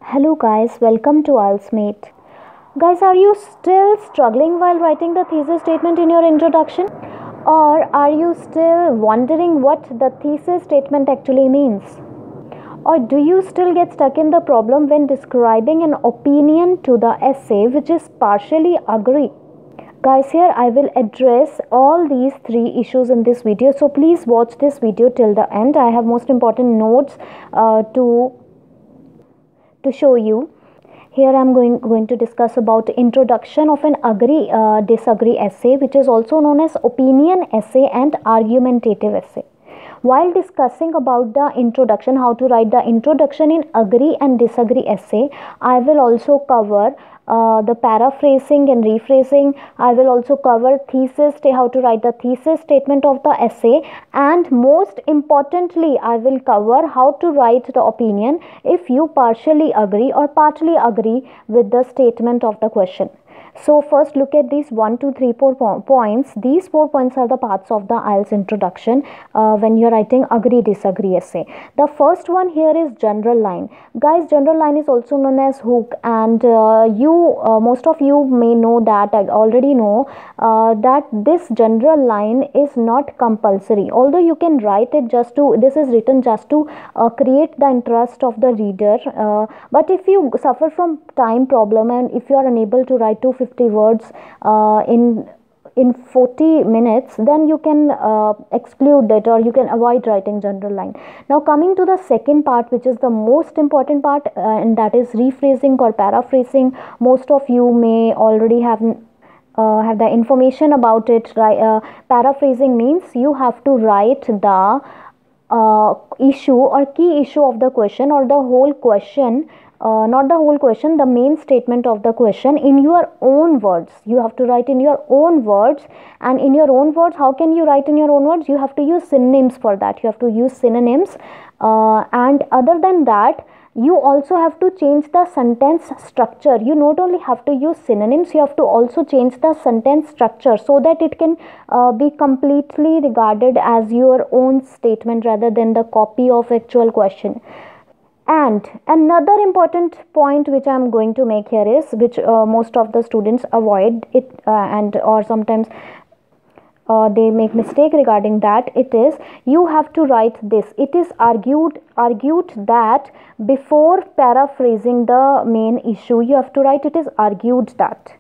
Hello guys, welcome to Ielts. Guys, are you still struggling while writing the thesis statement in your introduction? Or are you still wondering what the thesis statement actually means? Or do you still get stuck in the problem when describing an opinion to the essay which is partially agree? Guys, here I will address all these three issues in this video, so please watch this video till the end. I have most important notes to show you. Here I am going to discuss about introduction of an agree disagree essay, which is also known as opinion essay and argumentative essay. While discussing about the introduction, how to write the introduction in agree and disagree essay, I will also cover the paraphrasing and rephrasing. I will also cover thesis, how to write the thesis statement of the essay, and most importantly I will cover how to write the opinion if you partially agree or partly agree with the statement of the question. So first look at these 1, 2, 3, 4 points. These 4 points are the parts of the IELTS introduction when you're writing agree disagree essay. The first one here is general line. Guys, general line is also known as hook, and most of you may know that, I already know that this general line is not compulsory, although you can write it just to, this is written just to create the interest of the reader, but if you suffer from time problem and if you are unable to write 250 words in 40 minutes, then you can exclude it, or you can avoid writing general line. Now coming to the second part, which is the most important part, and that is rephrasing or paraphrasing. Most of you may already have the information about it. Paraphrasing means you have to write the issue or key issue of the question, or the whole question, not the whole question, the main statement of the question in your own words. You have to write in your own words, and in your own words, how can you write in your own words? You have to use synonyms for that. You have to use synonyms, and other than that, you also have to change the sentence structure. You not only have to use synonyms, you have to also change the sentence structure so that it can be completely regarded as your own statement rather than the copy of actual question. And another important point which I am going to make here is, which most of the students avoid it, or sometimes they make mistake regarding that. It is, you have to write this. It is argued that before paraphrasing the main issue, you have to write it is argued that.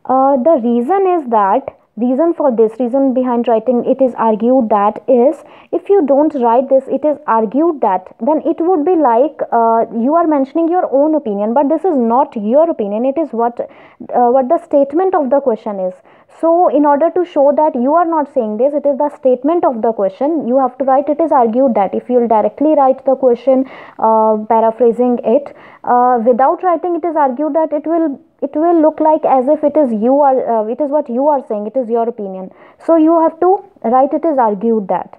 The reason behind writing it is argued that is, if you don't write this it is argued that, then it would be like you are mentioning your own opinion, but this is not your opinion. It is what the statement of the question is. So in order to show that you are not saying this, it is the statement of the question, you have to write it is argued that. If you will directly write the question paraphrasing it without writing it is argued that, it will look like as if it is it is what you are saying, it is your opinion. So you have to write it is argued that.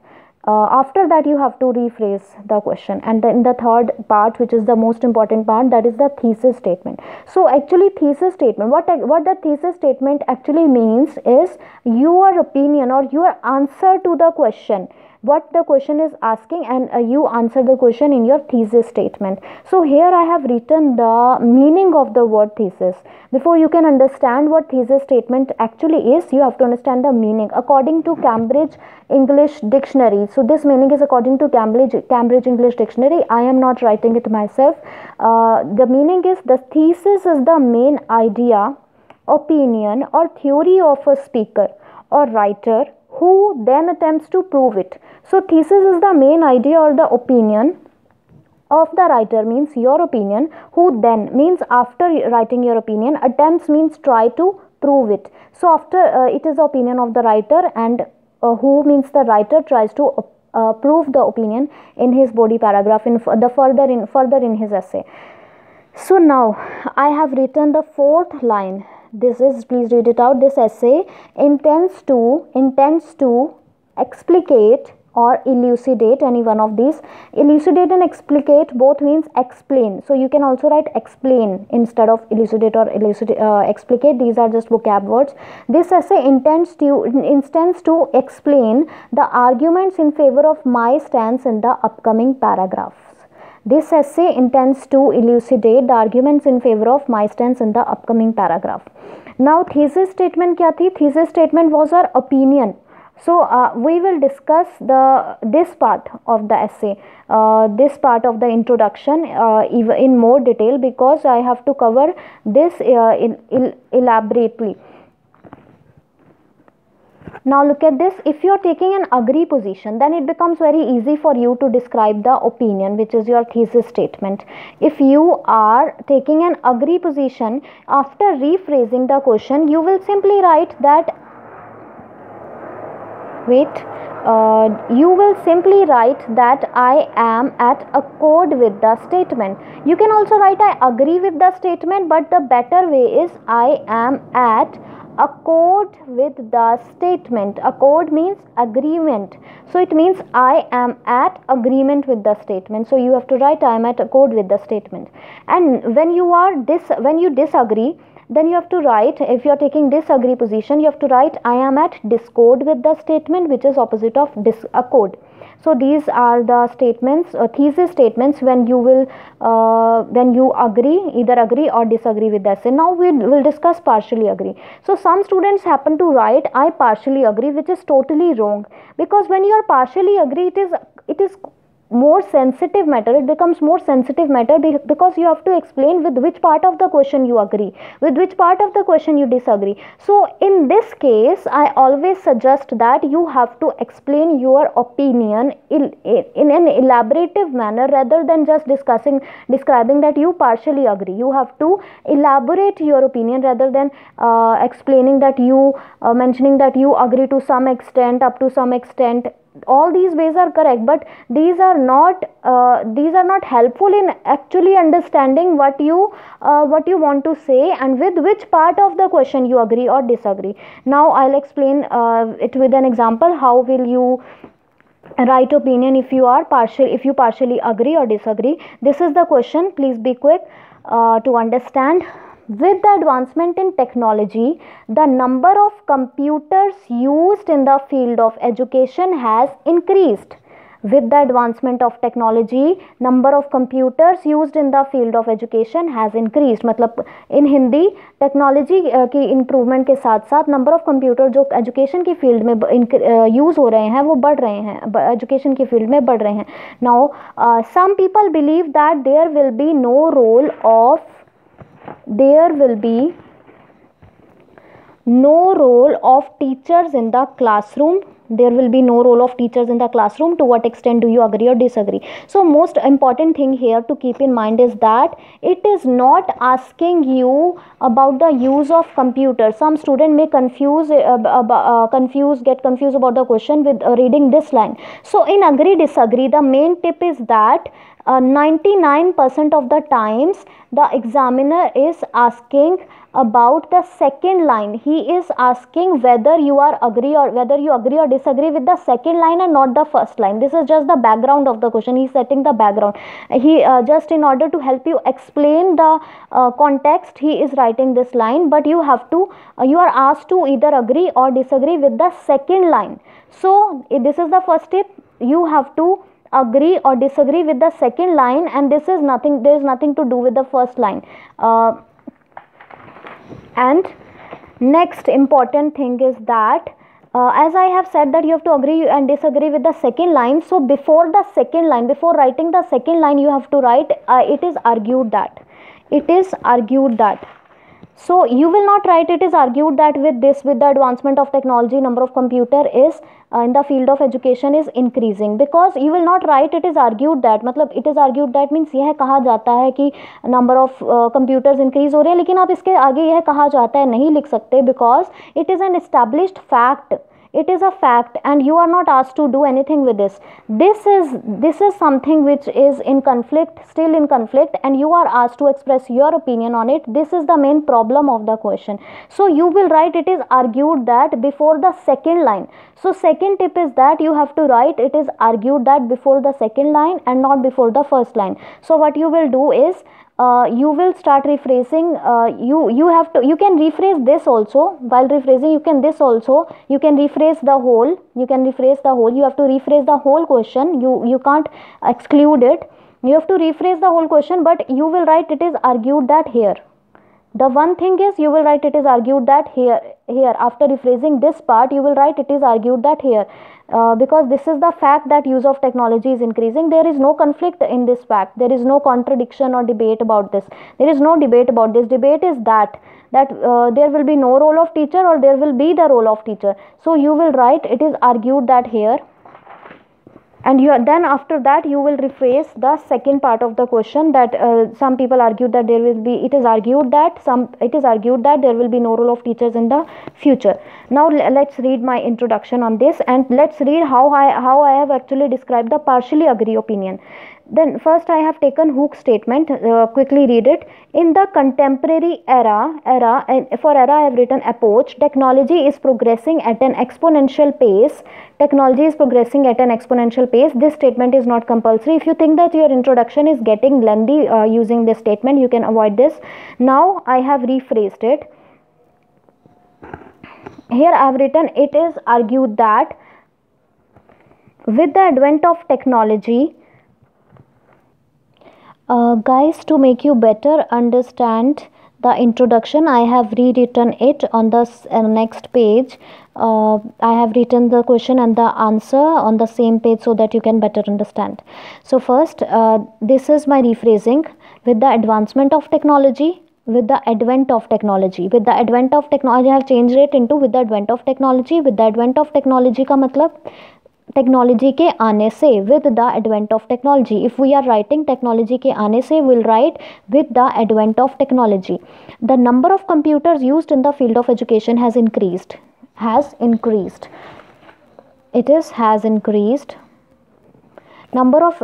After that you have to rephrase the question, and then the third part, which is the most important part, that is the thesis statement. So actually thesis statement, what the thesis statement actually means is your opinion or your answer to the question, what the question is asking, and you answer the question in your thesis statement. So here I have written the meaning of the word thesis. Before you can understand what thesis statement actually is, you have to understand the meaning according to Cambridge English Dictionary. So this meaning is according to Cambridge English Dictionary. I am not writing it myself. The meaning is, the thesis is the main idea, opinion or theory of a speaker or writer who then attempts to prove it. So thesis is the main idea or the opinion of the writer, means your opinion, who then means after writing your opinion, attempts means try to prove it. So after it is the opinion of the writer, and who means the writer tries to prove the opinion in his body paragraph, in further in his essay. So now I have written the fourth line. This is, please read it out. This essay intends to explicate or elucidate, any one of these. Elucidate and explicate both means explain. So you can also write explain instead of elucidate or explicate. These are just vocab words. This essay intends to explain the arguments in favor of my stance in the upcoming paragraphs. This essay intends to elucidate the arguments in favor of my stance in the upcoming paragraph. Now thesis statement क्या थी? Thesis statement was our opinion. So we will discuss this part of the essay, this part of the introduction in more detail, because I have to cover this elaborately. Now look at this. If you are taking an agree position, then it becomes very easy for you to describe the opinion, which is your thesis statement. If you are taking an agree position, after rephrasing the question, you will simply write that you will simply write that I am at accord with the statement. You can also write I agree with the statement, but the better way is I am at accord with the statement. Accord means agreement, so it means I am at agreement with the statement. So you have to write I am at accord with the statement. And when you disagree, then you have to write, if you are taking disagree position, you have to write I am at discord with the statement, which is opposite of accord. So these are the statements, thesis statements, when you agree, either agree or disagree with the essay. Now we will discuss partially agree. So some students happen to write I partially agree, which is totally wrong, because when you are partially agree, it is more sensitive matter. It becomes more sensitive matter because you have to explain with which part of the question you agree, with which part of the question you disagree. So in this case, I always suggest that you have to explain your opinion in an elaborative manner, rather than just describing that you partially agree. You have to elaborate your opinion rather than explaining that you mentioning that you agree to some extent, up to some extent. All these ways are correct, but these are not helpful in actually understanding what you want to say and with which part of the question you agree or disagree. Now I'll explain it with an example. How will you write opinion if you partially agree or disagree? This is the question. Please be quick to understand. With the advancement in technology, the number of computers used in the field of education has increased. With the advancement of technology, number of computers used in the field of education has increased. मतलब in Hindi technology की improvement के साथ साथ number of computer जो education की field में use हो रहे हैं वो बढ़ रहे हैं, एजुकेशन की फील्ड में बढ़ रहे हैं. Now some people believe that there will be no role of teachers in the classroom. There will be no role of teachers in the classroom. To what extent do you agree or disagree? So most important thing here to keep in mind is that it is not asking you about the use of computer. Some student may get confused about the question with reading this line. So in agree disagree, the main tip is that 99% of the times the examiner is asking about the second line. He is asking whether you agree or disagree with the second line and not the first line. This is just the background of the question. He is setting the background. He just in order to help you explain the context, he is writing this line, but you are asked to either agree or disagree with the second line. So this is the first tip. You have to agree or disagree with the second line, and there is nothing to do with the first line. And next important thing is that as I have said that you have to agree and disagree with the second line. So before writing the second line, you have to write it is argued that. So you will not write it is argued that with the advancement of technology, number of computer is in the field of education is increasing, because you will not write it is argued that. मतलब it is argued that means यह कहा जाता है कि number of computers increase हो रहे हैं, लेकिन आप इसके आगे यह कहा जाता है नहीं लिख सकते, because it is an established fact. It is a fact and you are not asked to do anything with this. This is something which is still in conflict, and you are asked to express your opinion on it. This is the main problem of the question. So you will write it is argued that before the second line. So second tip is that you have to write it is argued that before the second line and not before the first line. So what you will do is you will start rephrasing. You can rephrase this also. While rephrasing, you can rephrase the whole. You have to rephrase the whole question. You can't exclude it. You have to rephrase the whole question, but you will write it is argued that here. The one thing is you will write it is argued that here. After rephrasing this part, you will write it is argued that here, because this is the fact that use of technology is increasing. There is no conflict in this fact. There is no contradiction or debate about this. There is no debate about this. Debate is that there will be no role of teacher or there will be the role of teacher. So you will write it is argued that here, and then after that you will rephrase the second part of the question, that some people argue that it is argued that there will be no role of teachers in the future. Now let's read my introduction on this, and let's read how I have actually described the partially agree opinion. Then first I have taken Hooke's statement. Quickly read it. In the contemporary era, and for era I have written epoch, technology is progressing at an exponential pace. This statement is not compulsory. If you think that your introduction is getting lengthy using this statement, you can avoid this. Now I have rephrased it. Here I have written it is argued that with the advent of technology, guys, to make you better understand the introduction, I have rewritten it on the next page. I have written the question and the answer on the same page so that you can better understand. So first, this is my rephrasing. With the advancement of technology, with the advent of technology, I have changed it into with the advent of technology. With the advent of technology का मतलब technology के आने से, with the advent of technology. If we are writing technology के आने से, we'll write with the advent of technology. The number of computers used in the field of education has increased. Number of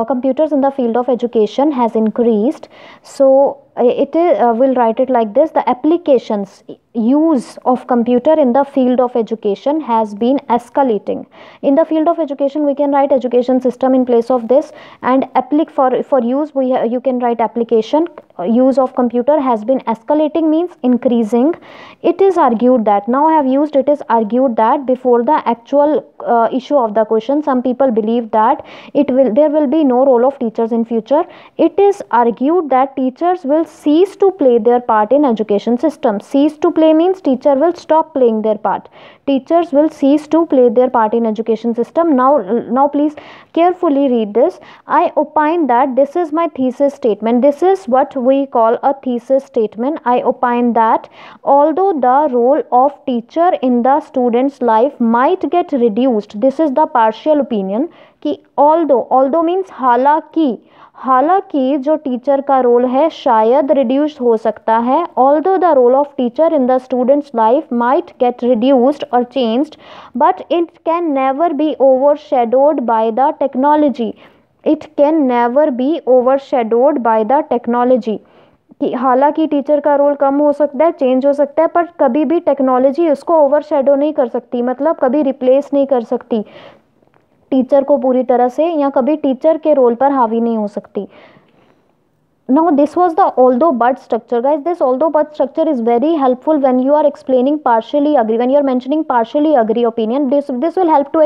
computers in the field of education has increased. So we'll write it like this: the applications use of computer in the field of education has been escalating. In the field of education, we can write education system in place of this, and for use you can write application. Use of computer has been escalating means increasing. It is argued that, now I have used it is argued that before the actual issue of the question. Some people believe that there will be no role of teachers in future. It is argued that teachers will cease to play their part in education system. Cease to play means teacher will stop playing their part. Teachers will cease to play their part in education system. Now please carefully read this. I opine that, this is my thesis statement. This is what we call a thesis statement. I opine that although the role of teacher in the student's life might get reduced, this is the partial opinion, कि although means हालांकि जो teacher का role है शायद reduce हो सकता है. Although the role of teacher in the student's life might get reduced or changed, but it can never be overshadowed by the technology. कि हालांकि टीचर का रोल कम हो सकता है, चेंज हो सकता है, पर कभी भी टेक्नोलॉजी उसको ओवरशैडो नहीं कर सकती, मतलब कभी रिप्लेस नहीं कर सकती टीचर को पूरी तरह से, या कभी टीचर के रोल पर हावी नहीं हो सकती. Now this was the although but structure, guys. This although but structure is very helpful when you are explaining partially agree, when you are mentioning partially agree opinion. This will help you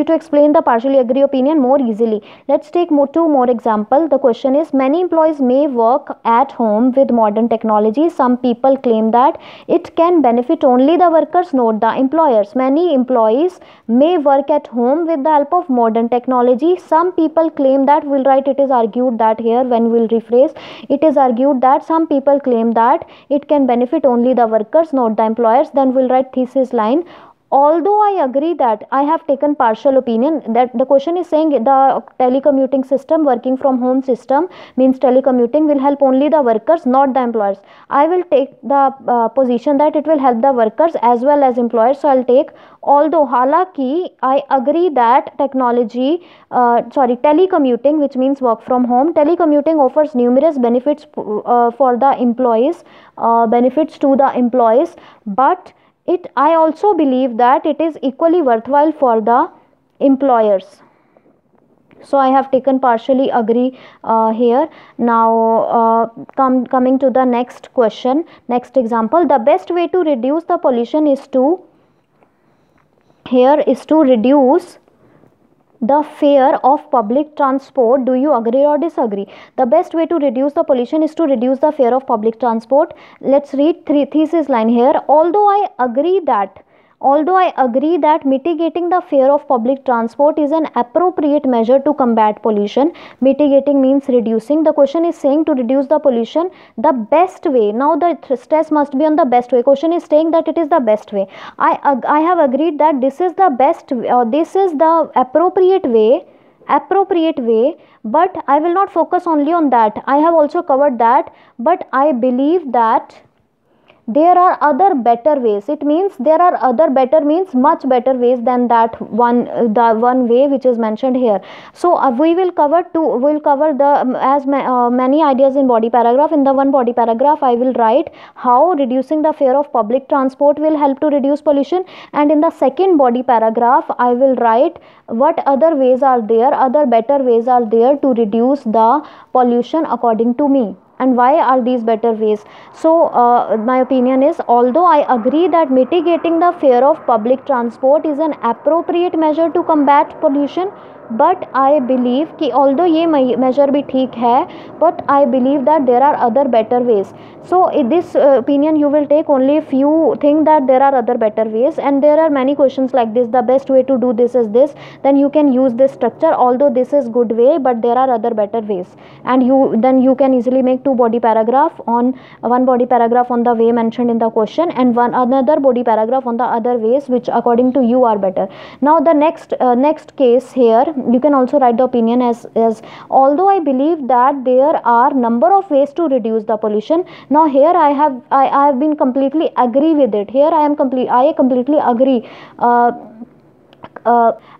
to explain the partially agree opinion more easily. Let's take two more example. The question is, many employees may work at home with modern technology. Some people claim that it can benefit only the workers, not the employers. Many employees may work at home with the help of modern technology. Some people claim that, we'll write it is argued that here. When we'll rephrase, it is argued that some people claim that it can benefit only the workers, not the employers. Then we'll write thesis line. Although I agree that, I have taken partial opinion. That the question is saying the telecommuting system, working from home system means telecommuting will help only the workers, not the employers. I will take the position that it will help the workers as well as employers. So I'll take although, हालांकि I agree that telecommuting, which means work from home, telecommuting offers numerous benefits for the employees, benefits to the employees, but I also believe that it is equally worthwhile for the employers. So I have taken partially agree here. Now coming to the next question, next example. The best way to reduce the pollution is to reduce the fear of public transport. Do you agree or disagree? The best way to reduce the pollution is to reduce the fear of public transport. Let's read three thesis line here. Although I agree that mitigating the fear of public transport is an appropriate measure to combat pollution. Mitigating means reducing. The question is saying to reduce the pollution the best way. Now the stress must be on the best way. Question is saying that it is the best way. I have agreed that this is the best, this is the appropriate way, but I will not focus only on that. I have also covered that, but I believe that there are other better ways. It means there are other better means much better ways than that one, the one way which is mentioned here. So we will cover many ideas in body paragraph. In the one body paragraph I will write how reducing the fear of public transport will help to reduce pollution, and in the second body paragraph I will write what other ways are there, other better ways are there to reduce the pollution according to me, and why are these better ways. So my opinion is, although I agree that mitigating the fear of public transport is an appropriate measure to combat pollution, but I believe कि although ये measure भी ठीक है, but I believe that there are other better ways. So in this opinion you will take only if you think that there are other better ways, and there are many questions like this. The best way to do this is this, then you can use this structure. Although this is good way, but there are other better ways, and you can easily make two body paragraph on one body paragraph on the way mentioned in the question, and another body paragraph on the other ways which according to you are better. Now the next case here, you can also write the opinion as although I believe that there are number of ways to reduce the pollution. Now here I have been completely agree with it. Here I completely agree.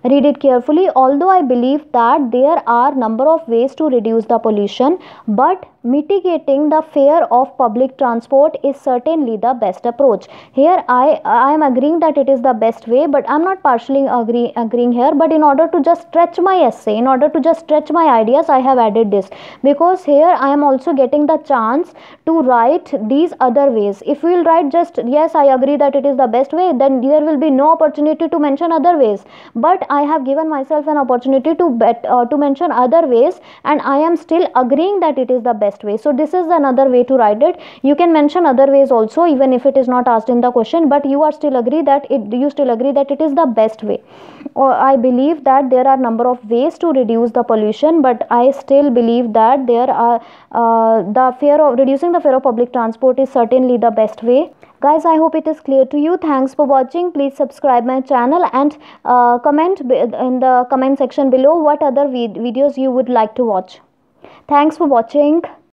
Read it carefully. Although I believe that there are number of ways to reduce the pollution, but mitigating the fear of public transport is certainly the best approach. Here I am agreeing that it is the best way, but I am not partially agreeing here. But in order to just stretch my essay, in order to just stretch my ideas, I have added this, because here I am also getting the chance to write these other ways. If we will write just yes, I agree that it is the best way, then there will be no opportunity to mention other ways. But I have given myself an opportunity to mention other ways, and I am still agreeing that it is the best way. So this is another way to write it. You can mention other ways also even if it is not asked in the question, but you still agree that it is the best way. Or I believe that there are number of ways to reduce the pollution, but I still believe that there are reducing the fear of public transport is certainly the best way. Guys, I hope it is clear to you. Thanks for watching. Please subscribe my channel and comment in the comment section below what other videos you would like to watch. Thanks for watching.